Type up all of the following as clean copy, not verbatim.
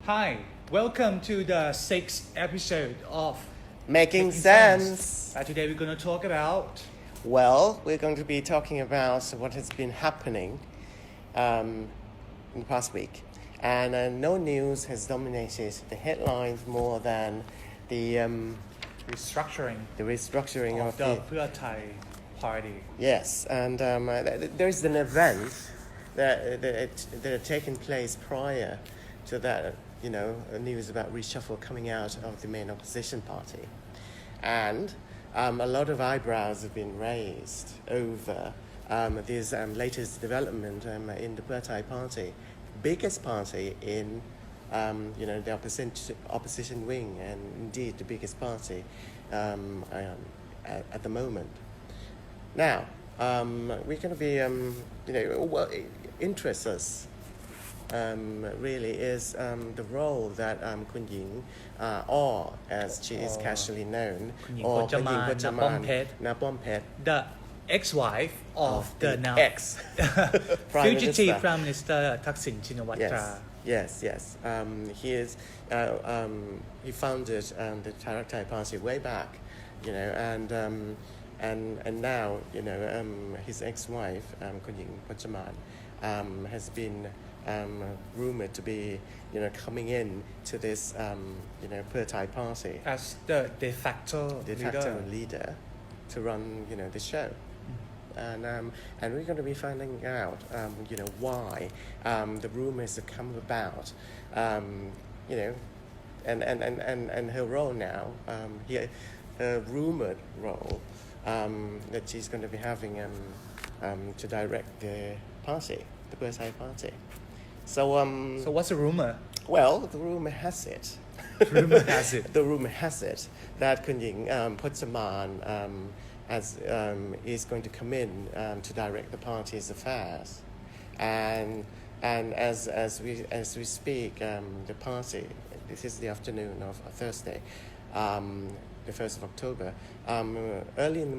Hi, welcome to the sixth episode of Making sense. Today we're going to talk about Well, we're going to be talking about what has been happening in the past week. And no news has dominated the headlines more than the restructuring of the Pheu Thai Party. Yes, and there is an event that had taken place prior to that, news about reshuffle coming out of the main opposition party. And a lot of eyebrows have been raised over this latest development in the Pheu Thai Party, biggest party in the opposition wing, and indeed the biggest party at the moment. Now, we're going to be, what interests us really is the role that Khunying, or as she is casually known, Khunying or Potjaman Na Pombejra, the ex-wife of the now fugitive Prime Minister Thaksin Shinawatra. Yes. He founded the Thai Party way back, and now his ex-wife Khunying Potjaman has been rumored to be coming in to this Pheu Thai Party As the de facto leader to run the show. And we're going to be finding out why the rumors have come about, and her role now, her rumored role that she's going to be having to direct the party, the Pheu Thai Party. So what's the rumor? Well, the rumor has it. The rumor has it that Khunying Potjaman is going to come in to direct the party's affairs, and as we speak, the party. This is the afternoon of Thursday, the 1st of October. Early in the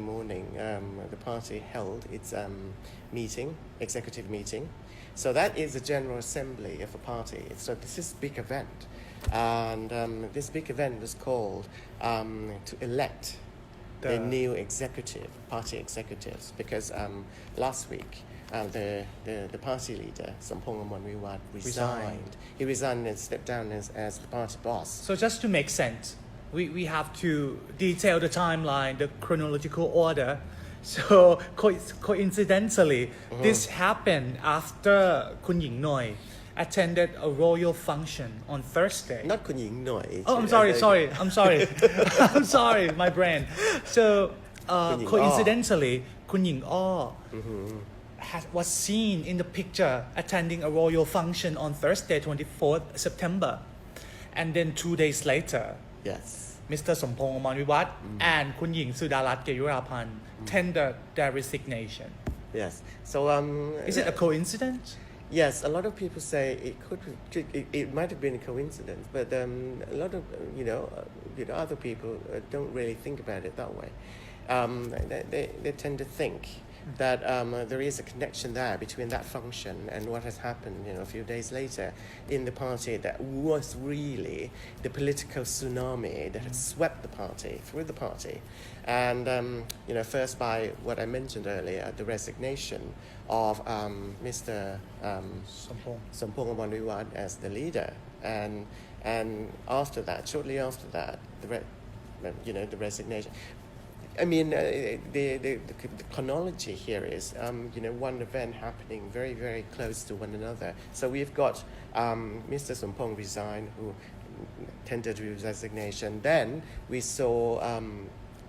morning, the party held its executive meeting. So that is the General Assembly of a party. So this is a big event. And this big event was called to elect the new party executives, because last week the party leader, Sampong Amonwiwat, resigned. He resigned and stepped down as the party boss. So just to make sense, we have to detail the timeline, the chronological order. So coincidentally, this happened after Khunying Noi attended a royal function on Thursday. Not Khunying Noi. Oh, I'm sorry, I'm sorry, my brain. So coincidentally, Khunying was seen in the picture attending a royal function on Thursday, 24th September. And then 2 days later, yes, Mr. Sompong Amonwiwat and Kuning Sudarat tendered their resignation. Yes. So is it a coincidence? Yes, a lot of people say it might have been a coincidence, but a lot of other people don't really think about it that way. They tend to think that there is a connection there between that function and what has happened a few days later in the party, that was really the political tsunami that had swept the party, through the party. And first by what I mentioned earlier, the resignation of Mr. Sampong Amonwiwat as the leader, and after that, shortly after that, the resignation. I mean, the chronology here is, one event happening very, very close to one another. So we've got Mr. Sompong resign, who tendered his resignation. Then we saw,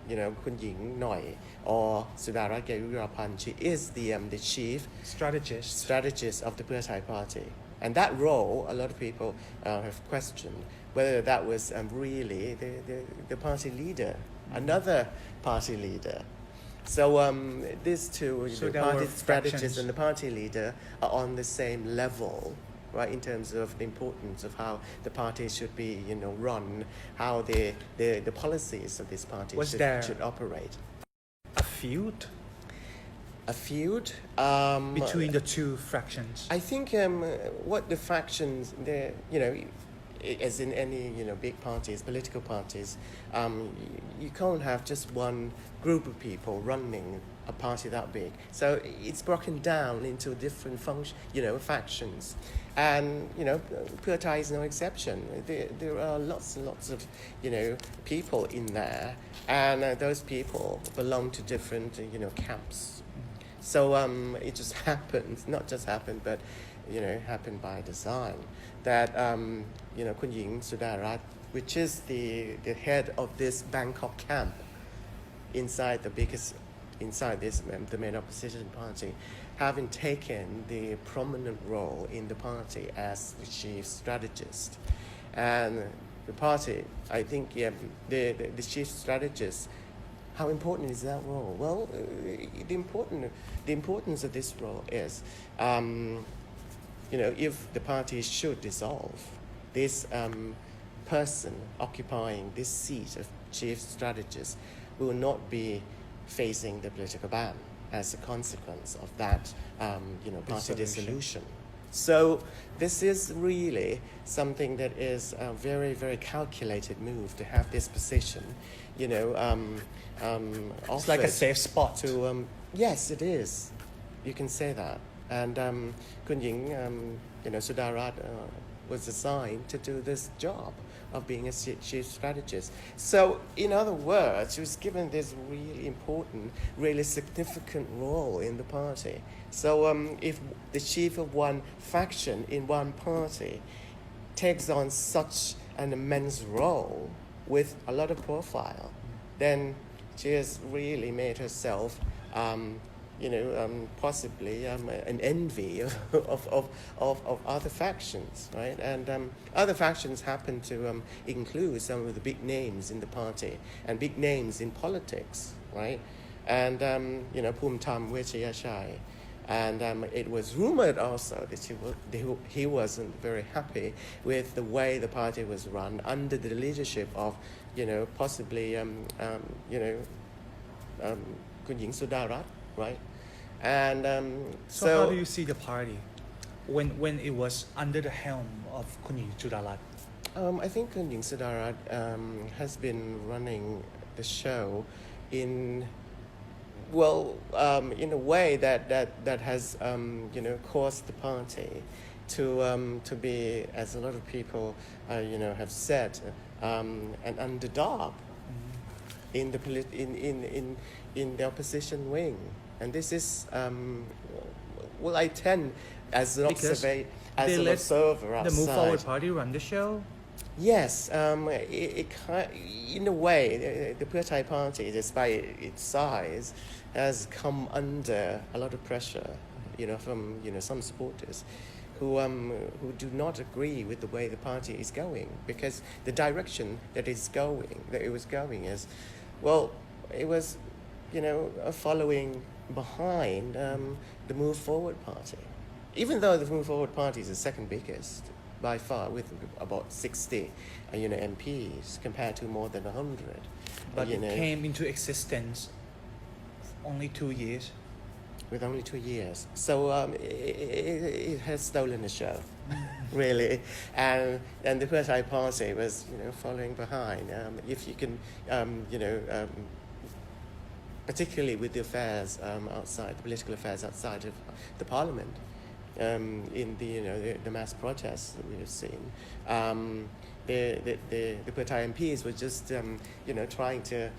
Khunying Noi, or Sudarat Gayurapan. She is the chief strategist of the Pheu Thai Party. And that role, a lot of people have questioned whether that was really the party leader, another party leader. So these two, the party strategist and the party leader, are on the same level, right, in terms of the importance of how the party should be, run, how the policies of this party should operate. A feud? a feud between the two fractions? I think what the factions, as in any big parties, political parties, you can't have just one group of people running a party that big. So it's broken down into different factions, and Pheu Thai is no exception. There are lots and lots of people in there, and those people belong to different camps. So it just happened, not just happened, but happened by design, that Khunying Sudarat, which is the head of this Bangkok camp inside the main opposition party, having taken the prominent role in the party as the chief strategist. And the party, I think, the chief strategist, how important is that role? Well, the importance of this role is, if the party should dissolve, this person occupying this seat of chief strategist will not be facing the political ban as a consequence of that, party dissolution. So this is really something that is a very, very calculated move to have this position, It's like a safe spot. Yes, it is. You can say that. And Khunying, Sudarat was assigned to do this job of being a chief strategist. So, in other words, she was given this really important, really significant role in the party. So, if the chief of one faction in one party takes on such an immense role with a lot of profile, then she has really made herself, possibly an envy of other factions, right? And other factions happen to include some of the big names in the party and big names in politics, right? And Phumtham Wechayachai. And it was rumored also that he wasn't very happy with the way the party was run under the leadership of, possibly, Kuning Sudarat, right? And So how do you see the party when it was under the helm of Kuning Sudarat? I think Kuning Sudarat has been running the show in a way that has caused the party to be, as a lot of people have said, an underdog in the opposition wing. And this is I tend as an observer outside. The Move Forward Party run the show. Yes, in a way, the Pheu Thai Party, despite its size, has come under a lot of pressure, from some supporters who do not agree with the way the party is going, because the direction that it was going is, it was, following behind the Move Forward Party, even though the Move Forward Party is the second biggest by far, with about 60 MPs compared to more than 100. But it came into existence only 2 years. With only 2 years. So it has stolen the show, really. And the Pheu Thai Party was, following behind. If you can, particularly with the affairs outside, the political affairs outside of the parliament, in the mass protests that we have seen, the Pheu Thai MPs were just trying to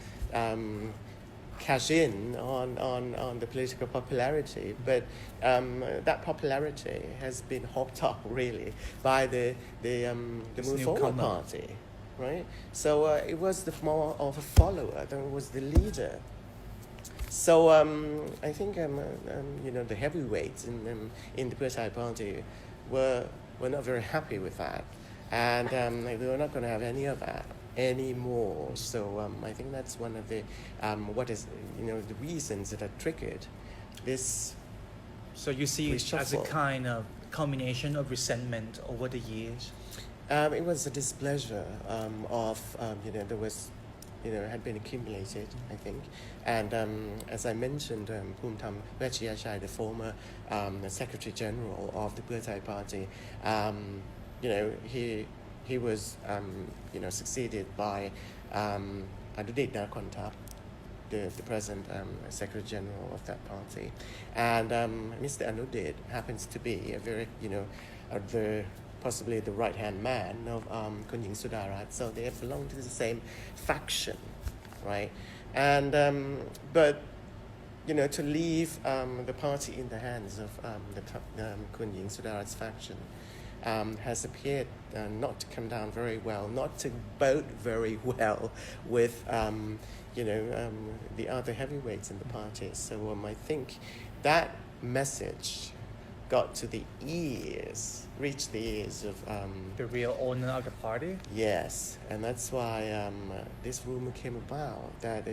cash in on the political popularity, but that popularity has been hopped up really by the Move Forward Party, right? So it was more of a follower than it was the leader. So I think the heavyweights in the Pheu Thai Party were not very happy with that, and they were not going to have any of that anymore. So I think that's one of the the reasons that have triggered this. So you see it as a kind of combination of resentment over the years. It was a displeasure of there was had been accumulated, I think. And as I mentioned, Phumtham Vechiyachai, the former Secretary General of the Pheu Thai Party, he was succeeded by Underdog Nakontap, the present Secretary General of that party. And Mr. Underdog happens to be a very, possibly the right-hand man of Kuning Sudarat, so they belong to the same faction, right? And but to leave the party in the hands of the Kuning Sudarat's faction has appeared not to come down very well, not to vote very well with the other heavyweights in the party. So I think that message reached the ears of The real owner of the party? Yes, and that's why this rumor came about that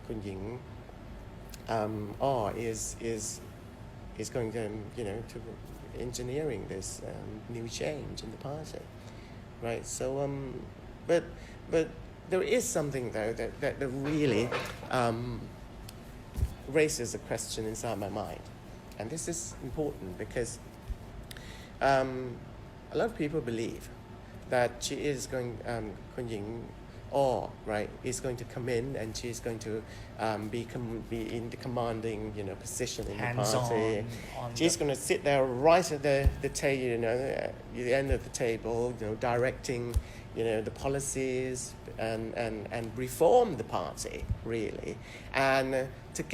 Khunying is going to to engineering this new change in the party, right? So but there is something though that really raises a question inside my mind. And this is important because a lot of people believe that she is going, Khunying right, is going to come in and she's going to be in the commanding, position in the party. She's going to sit there right at the table, at the end of the table, directing, the policies and reform the party really, and to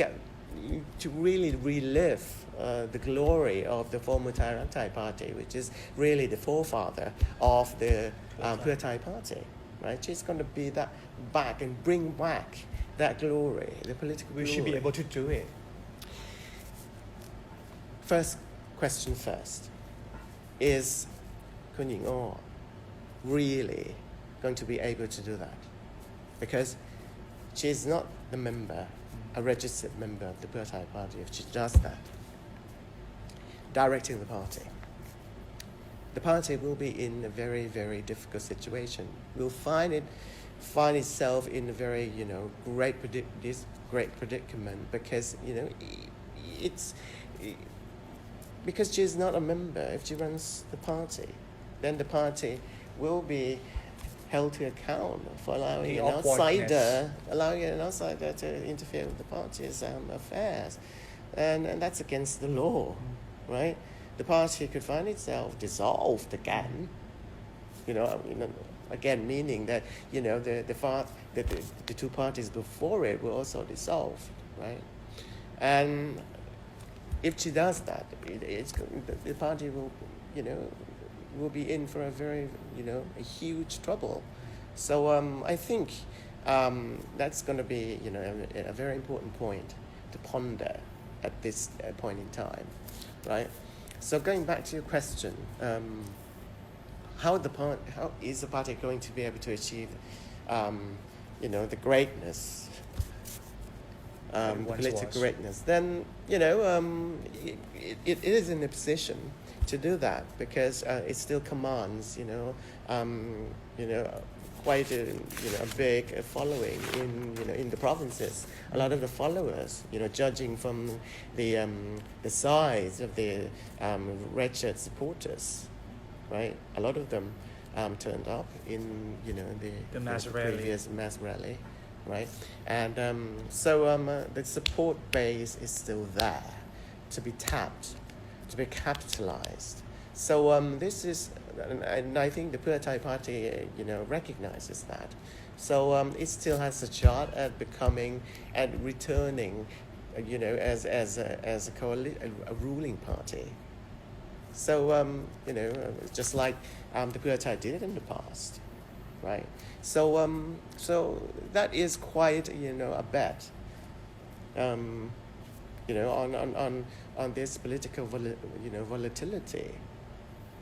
really relive the glory of the former Thai Party, which is really the forefather of the Pheu Thai Party, right? She's going to be that back and bring back that glory, the political glory. We should be able to do it. First question first. Is Khunying really going to be able to do that? Because she's not a registered member of the Pheu Thai Party. If she does that, directing the party will be in a very, very difficult situation. Will find itself in a very, great predicament because, because she's not a member. If she runs the party, then the party will be held to account for allowing an outsider to interfere with the party's affairs, and that's against the law, right? The party could find itself dissolved again, again meaning that the two parties before it will also dissolve, right? And if she does that, the party will be in for a very, a huge trouble. So I think that's going to be, a very important point to ponder at this point in time, right? So going back to your question, how is the party going to be able to achieve, the greatness, the political greatness? Then, it is in a position to do that because it still commands, quite a big following in the provinces. A lot of the followers, judging from the size of the wretched supporters, right? A lot of them turned up in the previous mass rally, right? And so the support base is still there to be tapped, to be capitalized. So this is, and I think the Pheu Thai Party, recognizes that. So it still has a shot at becoming and returning, as a ruling party. So just like the Pheu Thai did in the past, right? So so that is quite a bet, on this political volatility.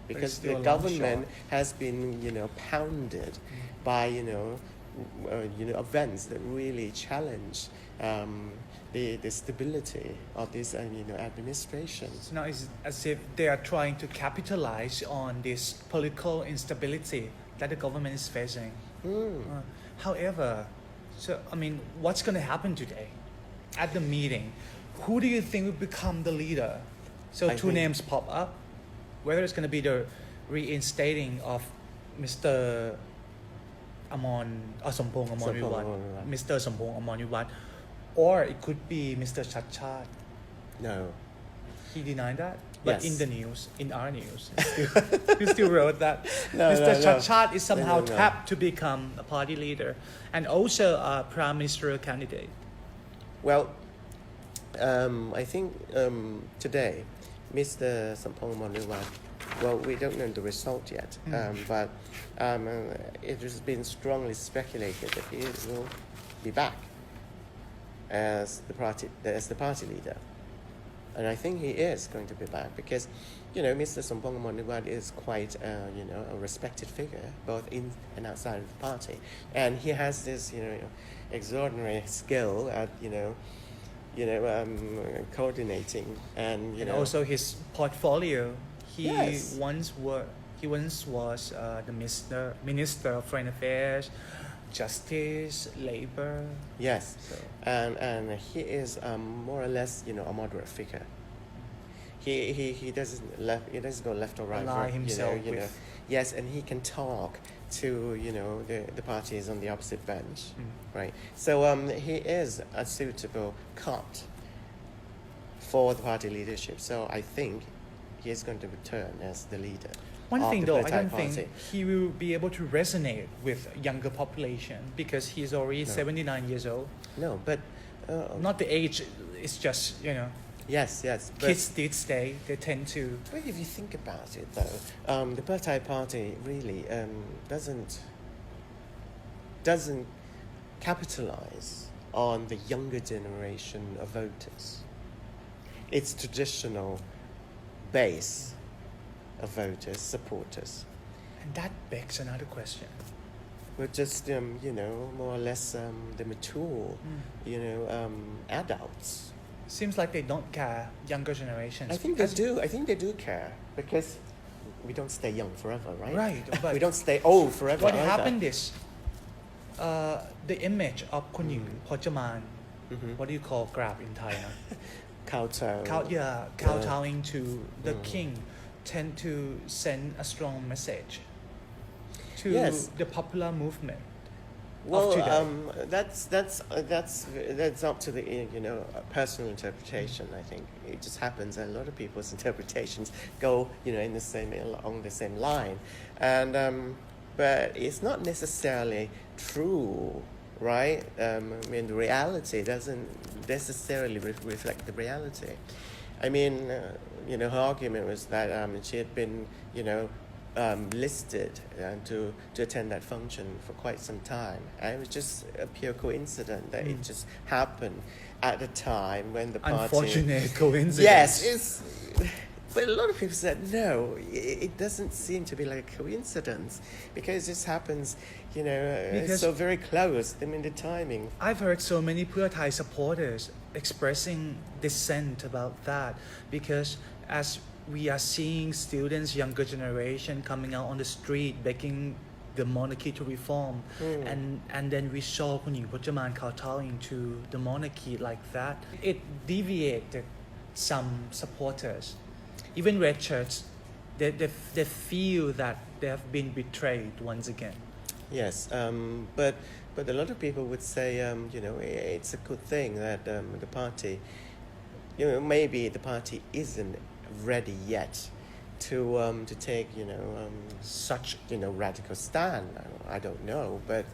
Because the government has been, pounded by, events that really challenge the stability of this, administration. So now it's as if they are trying to capitalize on this political instability that the government is facing. However, so I mean, what's going to happen today at the meeting? Who do you think will become the leader? So I two think- names pop up. Whether it's going to be the reinstating of Mr. Sompong Amon Wiwat, Mr. Sompong Amon Wiwat, or it could be Mr. Chachat. No. He denied that, but Yes. in the news, in our news, he still wrote that No, Mr. no, no. Chachat is somehow No. tapped to become a party leader and also a prime ministerial candidate. Well, I think today, Mr. Sampong Monriwat, well, we don't know the result yet, but it has been strongly speculated that he will be back as the party leader. And I think he is going to be back because, Mr. Sampong Monriwat is quite, a respected figure both in and outside of the party, and he has this, extraordinary skill at, coordinating and And also his portfolio. He Yes. once was the minister of Foreign Affairs, Justice, Labor. Yes, So and he is more or less a moderate figure. He doesn't go left or right. Ally right, himself with- yes, and he can talk to the parties on the opposite bench, right? So he is a suitable cut for the party leadership. So I think he is going to return as the leader. one of thing the though, Pheu I Thai don't Party. think he will be able to resonate with younger population because he's already No. 79 years old. No, but Not the age, it's just, yes, but kids these days, they tend to... Well, if you think about it, though, the Pheu Thai Party really doesn't capitalize on the younger generation of voters. Its traditional base of voters, supporters, And that begs another question. were just more or less the mature, adults. Seems like they don't care, younger generations. I think they because- do. I think they do care because we don't stay young forever, right? Right, but we don't stay old forever. what either. happened is the image of Khunying Potjaman, what do you call grab in Thai? Kowtow. Kowtowing to the king tend to send a strong message to Yes. the popular movement. Well, today. that's up to the personal interpretation. I think it just happens. A lot of people's interpretations go along the same line, and but it's not necessarily true, right? I mean, the reality doesn't necessarily reflect the reality. I mean, her argument was that she had been, listed to attend that function for quite some time. And it was just a pure coincidence that it just happened at the time when the party... Unfortunate coincidence. Yes, but a lot of people said, no, it doesn't seem to be like a coincidence because this happens, Because- so very close. I mean, the timing. I've heard so many Pheu Thai supporters expressing dissent about that because as we are seeing students, younger generation coming out on the street begging the monarchy to reform, and then we saw Khunying Potjaman kowtowing to the monarchy like that. It deviated some supporters, even red shirts. They feel that they have been betrayed once again. Yes, but a lot of people would say, it's a good thing that the party, maybe the party isn't ready yet to take, such, radical stand. I don't know, but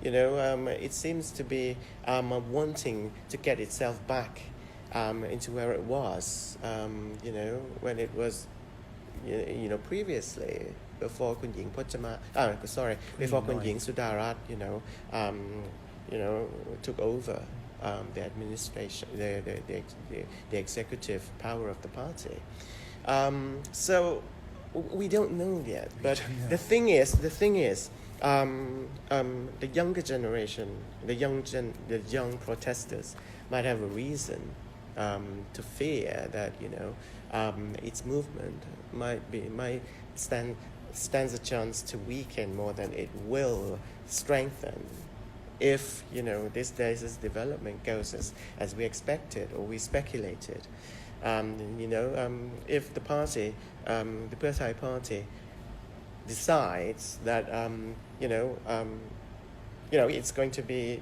it seems to be wanting to get itself back into where it was, when it was, previously. Before Khunying Potjaman, before Kuning Sudarat, took over the administration, the executive power of the party. So we don't know yet. But the thing is, the younger generation, the young protesters might have a reason to fear that its movement might stand stands a chance to weaken more than it will strengthen if, this day's development goes as we expected or we speculated. If the party, the Pheu Thai Party, decides that, it's going to be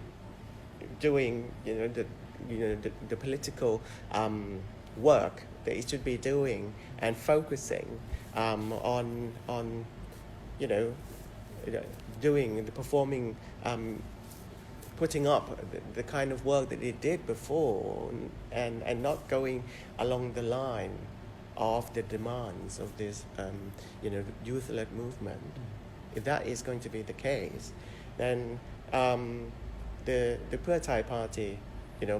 doing, the political work that it should be doing and focusing on doing the performing, putting up the kind of work that it did before, and not going along the line of the demands of this youth-led movement. If that is going to be the case, then the Pheu Thai Party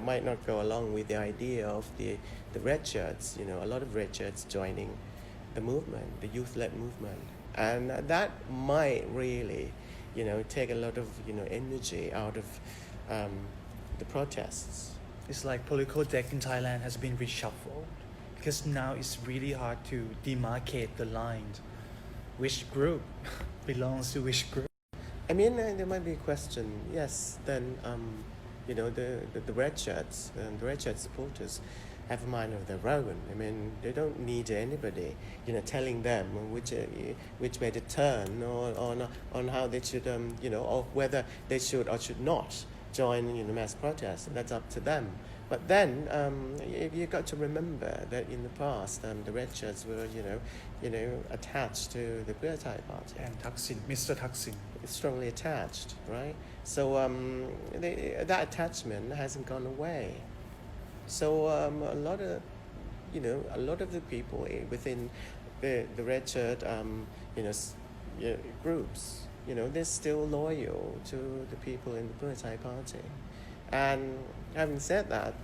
might not go along with the idea of the red shirts, a lot of red shirts joining the movement, the youth-led movement. And that might really, take a lot of, energy out of the protests. It's like political deck in Thailand has been reshuffled because now it's really hard to demarcate the lines. Which group belongs to which group? I mean, there might be a question, yes, then, the red shirts and the red shirt supporters have a mind of their own. I mean, they don't need anybody, telling them which way to turn or on how they should, or whether they should or should not join mass protests. That's up to them. But then you got to remember that in the past, the red shirts were, attached to the Pheu Thai Party. And Thaksin, Mr. Thaksin. Strongly attached, right? So that attachment hasn't gone away. So a lot of the people within the red shirt, groups, they're still loyal to the people in the Pheu Thai Party. And having said that,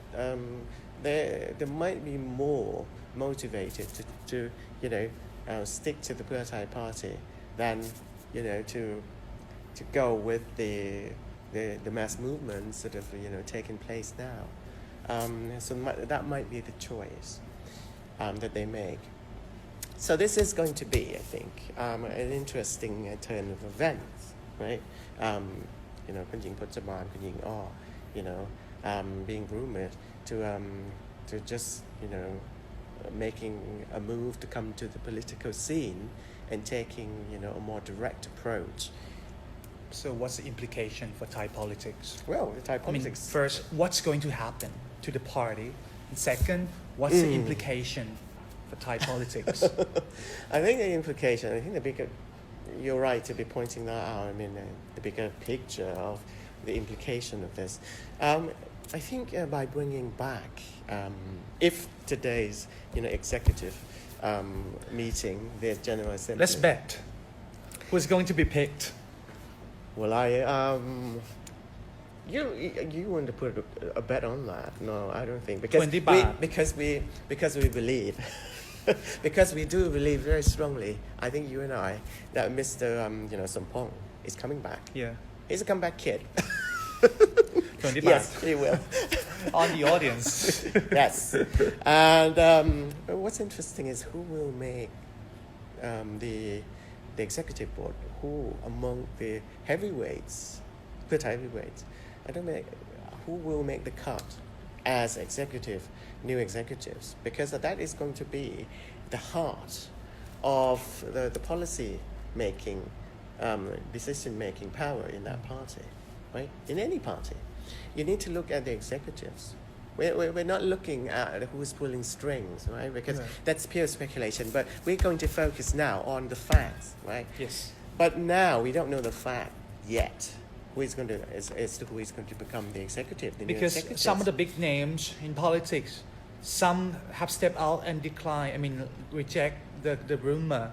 they might be more motivated to stick to the Pheu Thai Party than to go with the mass movement sort of taking place now. So that might be the choice that they make. So this is going to be, I think, an interesting turn of events, right? Khunying Potjaman, Khunying being rumored to just making a move to come to the political scene and taking a more direct approach. So what's the implication for Thai politics? Well, the Thai politics. First, what's going to happen to the party? And second, what's the implication for Thai politics? I think the implication, the bigger, you're right to be pointing that out. I mean, the bigger picture of the implication of this. I think by bringing back, if today's executive meeting, the General Assembly. Let's bet. Who's going to be picked? Well, you want to put a bet on that? No, I don't think because 20 baht. because we believe. Because we do believe very strongly, I think you and I, that Mr. Sompong is coming back. Yeah. He's a comeback kid. 20 baht. Yes, he will. On the audience. Yes. And what's interesting is who will make the executive board. Who among the heavyweights, good heavyweights, who will make the cut as new executives? Because that is going to be the heart of the policy making, decision making power in that party, right? In any party, you need to look at the executives. We're not looking at who's pulling strings, right? Because that's pure speculation. But we're going to focus now on the facts, right? Yes. But now we don't know the fact yet. Who is going to become the executive? Because some of the big names in politics, some have stepped out and reject the rumor.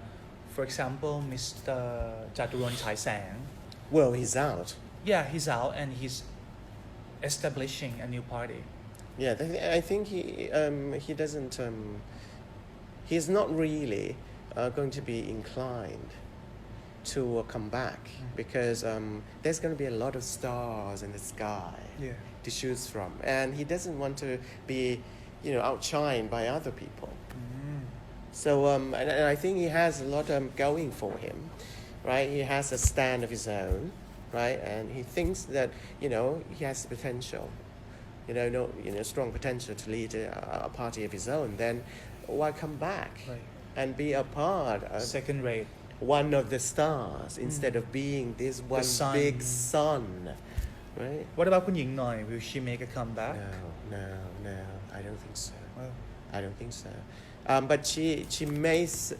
For example, Mr. Jaturon Chai Sang. Well, he's out. Yeah, he's out and he's establishing a new party. Yeah, I think he doesn't. He's not really going to be inclined to come back because there's going to be a lot of stars in the sky to choose from, and he doesn't want to be, outshined by other people. So and I think he has a lot going for him, right? He has a stand of his own, right? And he thinks that he has the potential, strong potential to lead a party of his own. Then why come back Right. and be a part of Second rate. one of the stars instead of being this one sun. big sun, right? What about Khunying Noi? Will she make a comeback? No, I don't think so. Well, I don't think so. But she may, send,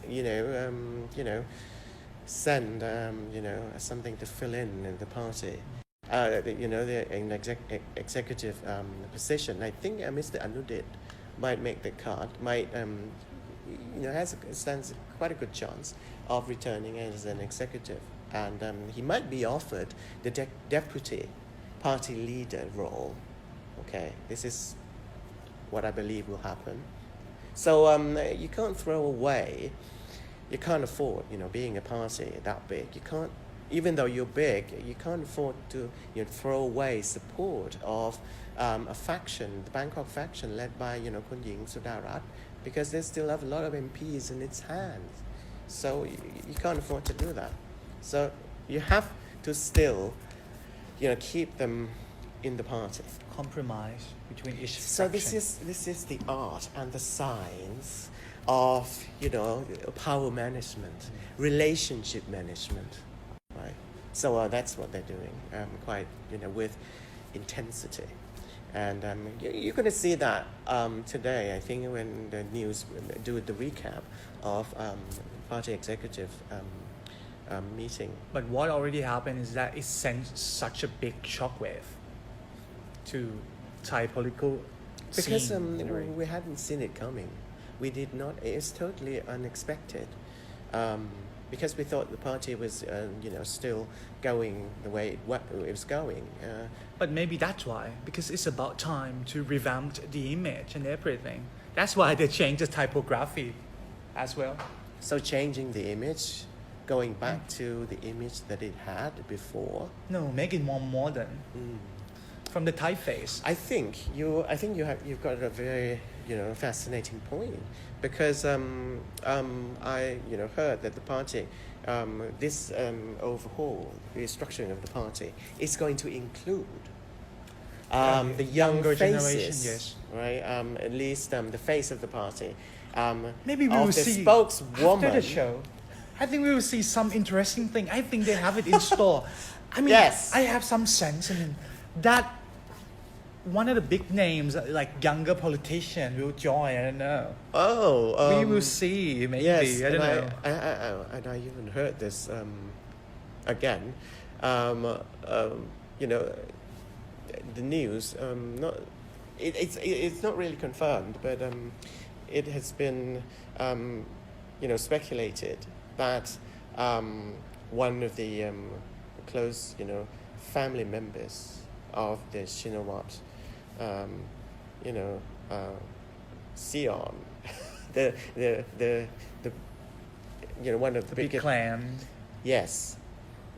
something to fill in the party. The executive position. I think Mr. Underdog might make the cut. Might, stands quite a good chance of returning as an executive, and he might be offered the deputy party leader role. Okay, this is what I believe will happen. So you can't throw away, you can't afford, being a party that big. You can't, even though you're big, you can't afford to throw away support of a faction, the Bangkok faction led by Kuning Sudarat, because they still have a lot of MPs in its hands. So you can't afford to do that. So you have to still, keep them in the party. compromise between each So faction. this is the art and the science of power management, relationship management, right? So that's what they're doing, quite with intensity, and you're going to see that today. I think when the news do the recap of party executive meeting. But what already happened is that it sent such a big shockwave to Thai political Because scene. we hadn't seen it coming. We did not. It's totally unexpected. Because we thought the party was, still going the way it was going. But maybe that's why, because it's about time to revamp the image and everything. That's why they changed the typography as well. So changing the image, going back to the image that it had before. No, make it more modern. From the typeface. I think you've got a very fascinating point, because I heard that the party this overhaul, restructuring of the party, is going to include the younger generation, faces, yes. right? At least the face of the party. Maybe we of will the see spokeswoman. after the show. I think we will see some interesting thing. I think they have it in store. I mean, Yes. I have some sense in that one of the big names, like younger politician, will join. I don't know. Oh, We will see. Maybe Yes, I don't know. and I even heard this again. The news. It's not really confirmed, but it has been speculated that one of the close family members of the Shinawat, Sion, the one of the The big biggest, clan. yes,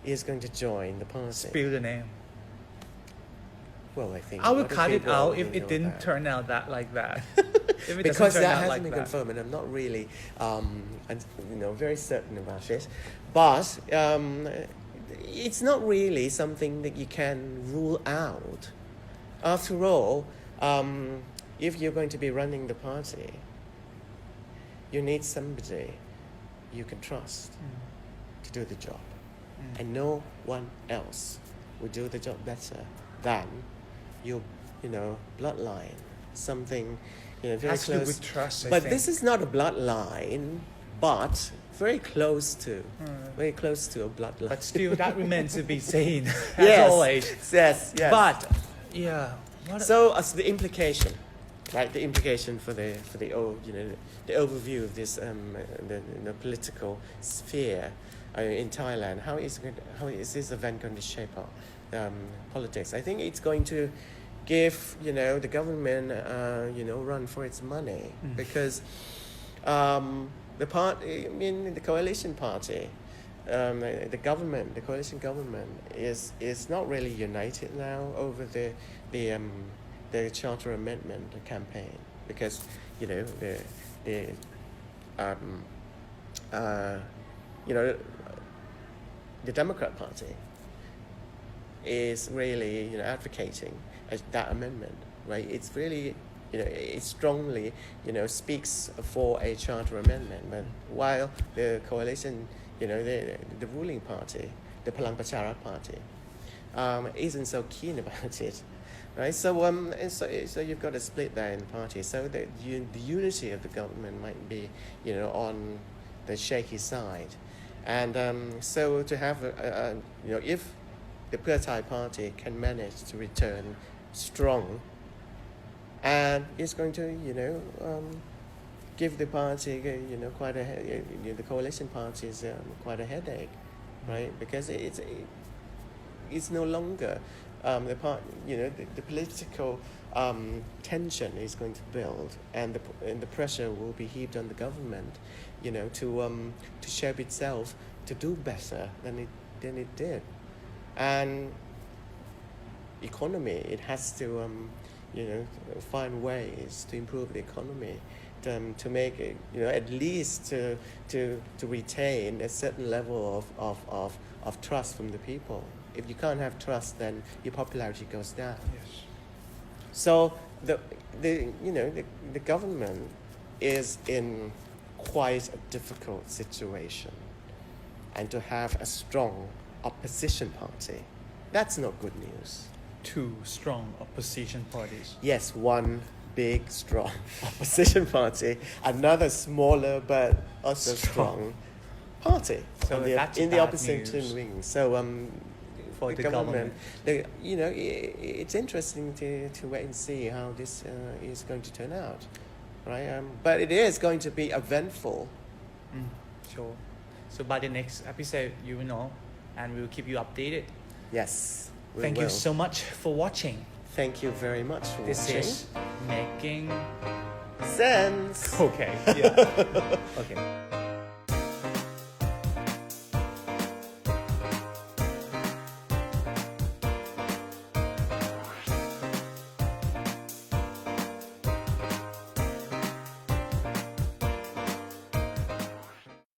is going to join the party. Spill the name. Well, I think I a will lot of cut it people out already if it know didn't that. turn out that like that. If it Because doesn't turn that out hasn't like been that. confirmed, and I'm not really very certain about it. But it's not really something that you can rule out. After all, if you're going to be running the party, you need somebody you can trust to do the job. And no one else will do the job better than your bloodline. Something very Has to do close. with trust, I But think. this is not a bloodline, but very close to a bloodline. But still, that remains to be seen, as yes, always. yes. But yeah, So as the implication, right? The implication for the the overview of this the political sphere in Thailand. How is this event going to shape up politics? I think it's going to give the government run for its money, because the coalition party, the coalition government is not really united now over the charter amendment campaign, because the you know, the Democrat Party is really, you know, advocating that amendment, right? It's really, you know, it strongly, you know, speaks for a charter amendment. But while the coalition, you know, the ruling party, the Palang Pracharat Party, isn't so keen about it, right? So so you've got a split there in the party. So the unity of the government might be, you know, on the shaky side, and so to have you know, if the Pheu Thai Party can manage to return strong, and it's going to, you know, give the party, you know, quite a the coalition parties quite a headache, right? Because it's no longer you know, the political tension is going to build, and the pressure will be heaped on the government, you know, to shape itself to do better than it did. And economy, it has to you know, find ways to improve the economy, to make it, you know, at least to retain a certain level of trust from the people. If you can't have trust, then your popularity goes down. Yes. So the you know, the government is in quite a difficult situation, and to have a strong opposition party, that's not good news. Two strong opposition parties. Yes, one big, strong opposition party, another smaller but also strong party So that's in the bad opposition news wing. So for the government. you know, it's interesting to wait and see how this is going to turn out, right? But it is going to be eventful. Sure. So by the next episode, you will know, and we will keep you updated. Yes. Thank you so much for watching. Thank you very much for This watching. is Making Sense. Okay. Yeah. Okay.